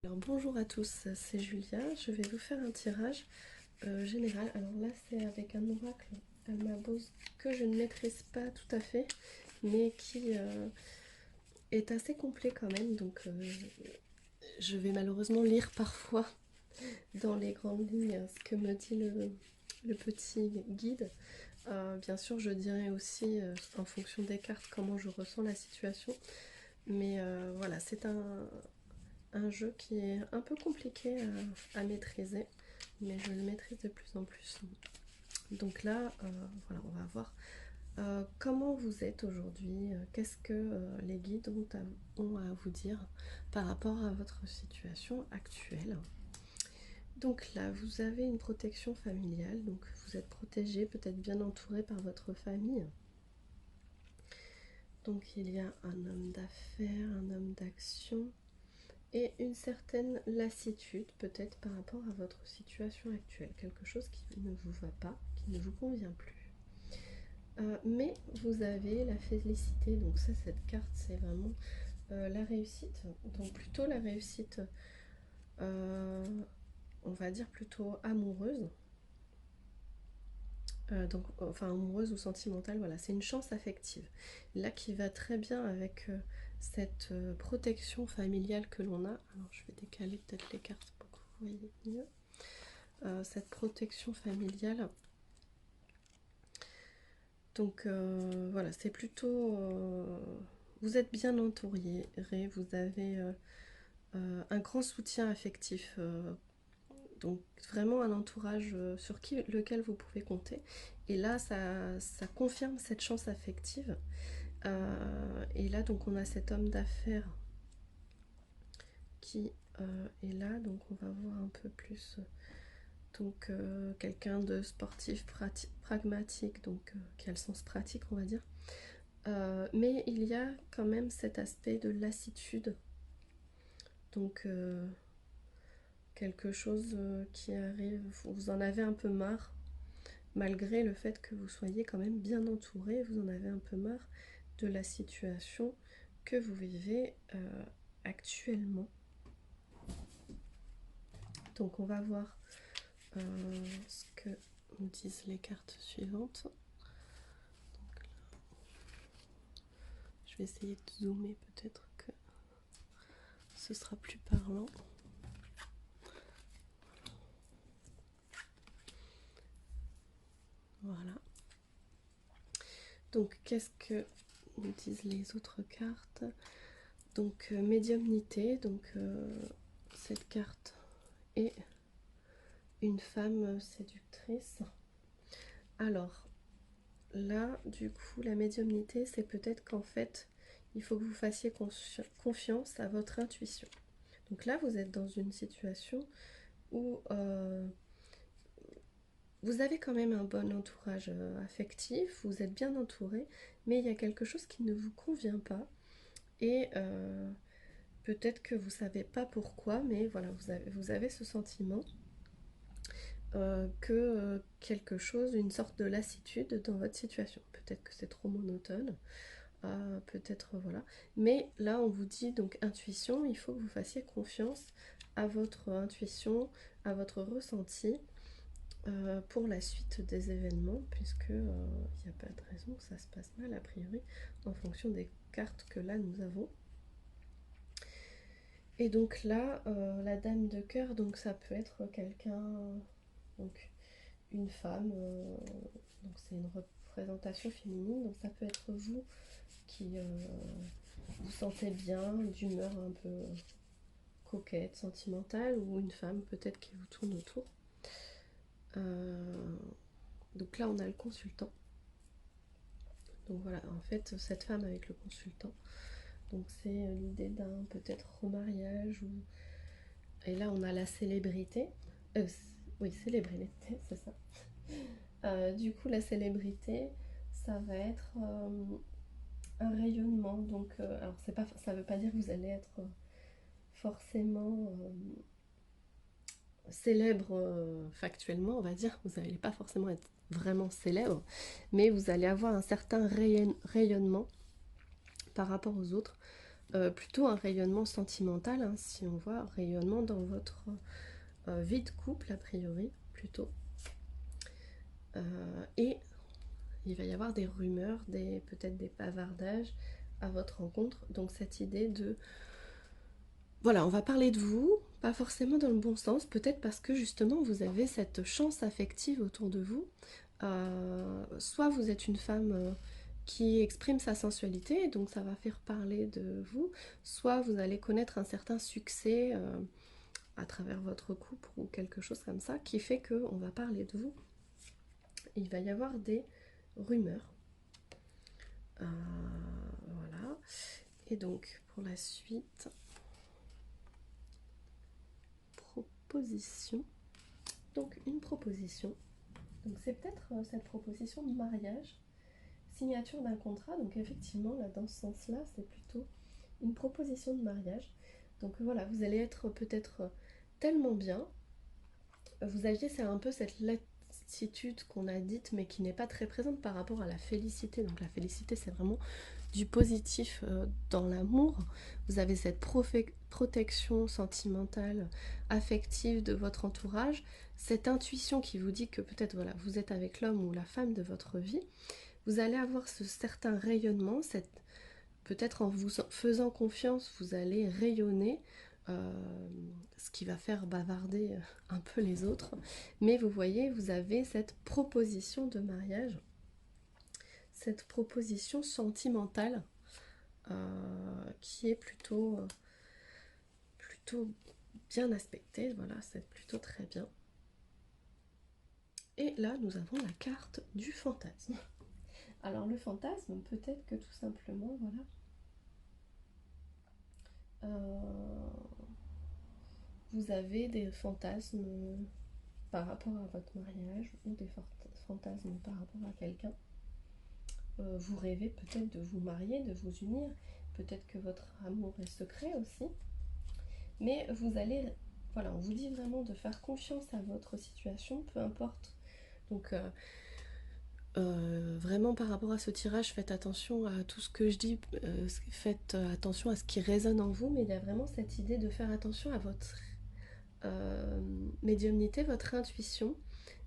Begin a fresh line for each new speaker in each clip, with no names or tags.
Alors bonjour à tous, c'est Julia, je vais vous faire un tirage général. Alors là c'est avec un oracle Almabose que je ne maîtrise pas tout à fait, mais qui est assez complet quand même, donc je vais malheureusement lire parfois dans les grandes lignes ce que me dit le petit guide. Bien sûr je dirai aussi en fonction des cartes comment je ressens la situation, mais voilà, c'est un jeu qui est un peu compliqué à maîtriser, mais je le maîtrise de plus en plus. Donc là, voilà, on va voir comment vous êtes aujourd'hui, qu'est-ce que les guides ont à vous dire par rapport à votre situation actuelle. Donc là, vous avez une protection familiale, donc vous êtes protégé, peut-être bien entouré par votre famille. Donc il y a un homme d'affaires, un homme d'action, et une certaine lassitude peut-être par rapport à votre situation actuelle, quelque chose qui ne vous va pas, qui ne vous convient plus. Mais vous avez la félicité, donc ça, cette carte, c'est vraiment la réussite, donc plutôt la réussite, euh, on va dire plutôt amoureuse, donc enfin amoureuse ou sentimentale, voilà, c'est une chance affective, là qui va très bien avec cette protection familiale que l'on a. Alors je vais décaler peut-être les cartes pour que vous voyez mieux. Cette protection familiale. Donc voilà, c'est plutôt... vous êtes bien entouré, vous avez un grand soutien affectif, donc vraiment un entourage lequel vous pouvez compter. Et là, ça confirme cette chance affective. Et là, donc on a cet homme d'affaires qui est là, donc on va voir un peu plus... donc quelqu'un de sportif, pragmatique, donc qui a le sens pratique, on va dire. Mais il y a quand même cet aspect de lassitude, donc quelque chose qui arrive, vous en avez un peu marre, malgré le fait que vous soyez quand même bien entouré, vous en avez un peu marre de la situation que vous vivez actuellement. Donc on va voir ce que nous disent les cartes suivantes. Je vais essayer de zoomer, peut-être que ce sera plus parlant. Voilà. Donc qu'est-ce que nous disent les autres cartes? Donc médiumnité, donc cette carte est une femme séductrice. Alors là, du coup, la médiumnité, c'est peut-être qu'en fait, il faut que vous fassiez confiance à votre intuition. Donc là, vous êtes dans une situation où vous avez quand même un bon entourage affectif, vous êtes bien entouré, mais il y a quelque chose qui ne vous convient pas. Et peut-être que vous ne savez pas pourquoi, mais voilà, vous avez ce sentiment que quelque chose, une sorte de lassitude dans votre situation. Peut-être que c'est trop monotone, peut-être voilà. Mais là, on vous dit donc intuition, il faut que vous fassiez confiance à votre intuition, à votre ressenti pour la suite des événements, puisque il n'y a pas de raison que ça se passe mal a priori, en fonction des cartes que là nous avons. Et donc là, la dame de cœur, donc ça peut être quelqu'un, donc une femme, donc c'est une représentation féminine, donc ça peut être vous qui vous sentez bien, d'humeur un peu coquette, sentimentale, ou une femme peut-être qui vous tourne autour. Donc là on a le consultant. Donc voilà, en fait cette femme avec le consultant, donc c'est l'idée d'un peut-être remariage, ou... Et là on a la célébrité. Oui, célébrité, c'est ça. Du coup, la célébrité, ça va être un rayonnement. Donc, alors, ça ne veut pas dire que vous allez être forcément célèbre factuellement, on va dire. Vous n'allez pas forcément être vraiment célèbre, mais vous allez avoir un certain rayonnement par rapport aux autres. plutôt un rayonnement sentimental, hein, si on voit rayonnement dans votre vie de couple a priori, plutôt. Et il va y avoir des rumeurs, peut-être des bavardages à votre rencontre. Donc cette idée de... Voilà, on va parler de vous, pas forcément dans le bon sens, peut-être parce que justement vous avez cette chance affective autour de vous. Soit vous êtes une femme qui exprime sa sensualité, donc ça va faire parler de vous, soit vous allez connaître un certain succès à travers votre couple ou quelque chose comme ça, qui fait qu'on va parler de vous. Il va y avoir des rumeurs. Voilà. Et donc, pour la suite, proposition. Donc, une proposition. Donc, c'est peut-être cette proposition de mariage, signature d'un contrat. Donc, effectivement, là, dans ce sens-là, c'est plutôt une proposition de mariage. Donc, voilà, vous allez être peut-être tellement bien. Vous aviez, c'est un peu cette lassitude qu'on a dite, mais qui n'est pas très présente par rapport à la félicité. Donc, la félicité, c'est vraiment du positif dans l'amour. Vous avez cette protection sentimentale, affective de votre entourage, cette intuition qui vous dit que peut-être voilà, vous êtes avec l'homme ou la femme de votre vie. Vous allez avoir ce certain rayonnement, peut-être en vous faisant confiance, vous allez rayonner, ce qui va faire bavarder un peu les autres. Mais vous voyez, vous avez cette proposition de mariage, cette proposition sentimentale qui est plutôt bien aspectée. Voilà, c'est plutôt très bien. Et là, nous avons la carte du fantasme. Alors le fantasme, peut-être que tout simplement, voilà, vous avez des fantasmes par rapport à votre mariage ou des fantasmes par rapport à quelqu'un. Vous rêvez peut-être de vous marier, de vous unir. Peut-être que votre amour est secret aussi. Mais vous allez, voilà, on vous dit vraiment de faire confiance à votre situation, peu importe. Donc vraiment par rapport à ce tirage, faites attention à tout ce que je dis, faites attention à ce qui résonne en vous, mais il y a vraiment cette idée de faire attention à votre médiumnité, votre intuition.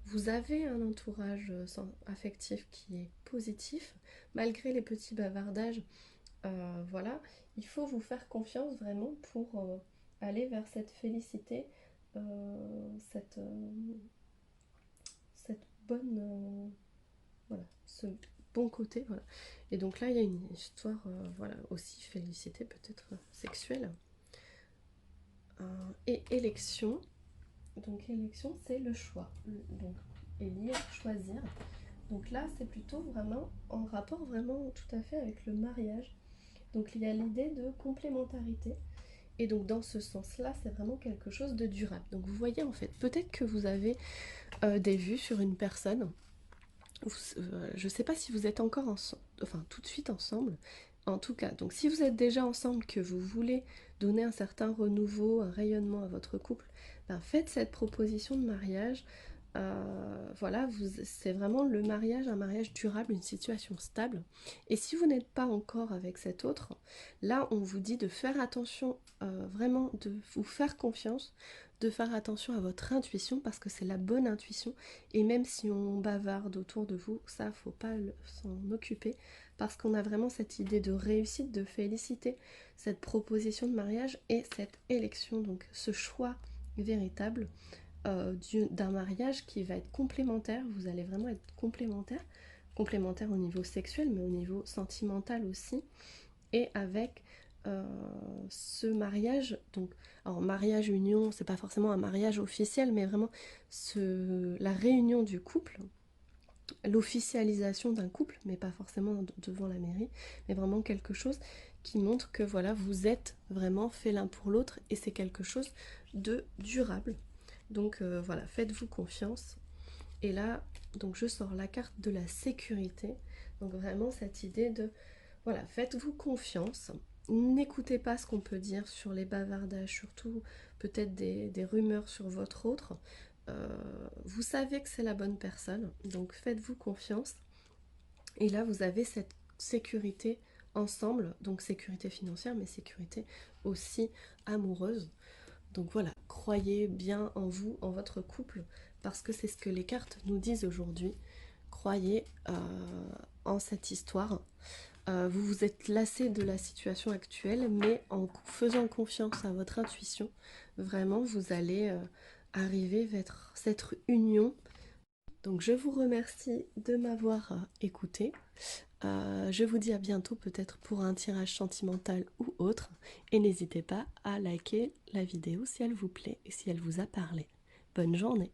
Vous avez un entourage affectif qui est positif, malgré les petits bavardages. Voilà, il faut vous faire confiance vraiment pour aller vers cette félicité, cette bonne, voilà, ce bon côté, voilà. Et donc là, il y a une histoire, voilà, aussi félicité, peut-être sexuelle. Et élection. Donc élection, c'est le choix. Donc élire, choisir. Donc là, c'est plutôt vraiment en rapport vraiment tout à fait avec le mariage. Donc il y a l'idée de complémentarité. Et donc dans ce sens-là, c'est vraiment quelque chose de durable. Donc vous voyez en fait, peut-être que vous avez des vues sur une personne. Je ne sais pas si vous êtes encore ensemble, enfin tout de suite ensemble. En tout cas, donc si vous êtes déjà ensemble, que vous voulez donner un certain renouveau, un rayonnement à votre couple, ben faites cette proposition de mariage. Voilà, c'est vraiment le mariage, un mariage durable, une situation stable. Et si vous n'êtes pas encore avec cet autre, là on vous dit de faire attention, vraiment de vous faire confiance, de faire attention à votre intuition parce que c'est la bonne intuition. Et même si on bavarde autour de vous, ça faut pas s'en occuper parce qu'on a vraiment cette idée de réussite, de félicité, cette proposition de mariage et cette élection, donc ce choix véritable d'un mariage qui va être complémentaire. Vous allez vraiment être complémentaire au niveau sexuel mais au niveau sentimental aussi, et avec ce mariage, donc alors mariage union, c'est pas forcément un mariage officiel mais vraiment la réunion du couple, l'officialisation d'un couple, mais pas forcément devant la mairie, mais vraiment quelque chose qui montre que voilà, vous êtes vraiment fait l'un pour l'autre et c'est quelque chose de durable. Donc voilà, faites-vous confiance. Et là, donc je sors la carte de la sécurité. Donc vraiment cette idée de, voilà, faites-vous confiance. N'écoutez pas ce qu'on peut dire sur les bavardages, surtout peut-être des rumeurs sur votre autre. Vous savez que c'est la bonne personne, donc faites-vous confiance. Et là, vous avez cette sécurité ensemble, donc sécurité financière, mais sécurité aussi amoureuse. Donc voilà, croyez bien en vous, en votre couple, parce que c'est ce que les cartes nous disent aujourd'hui. Croyez en cette histoire. Vous vous êtes lassé de la situation actuelle, mais en faisant confiance à votre intuition, vraiment, vous allez arriver vers cette union. Donc je vous remercie de m'avoir écouté. Je vous dis à bientôt peut-être pour un tirage sentimental ou autre. Et n'hésitez pas à liker la vidéo si elle vous plaît et si elle vous a parlé. Bonne journée!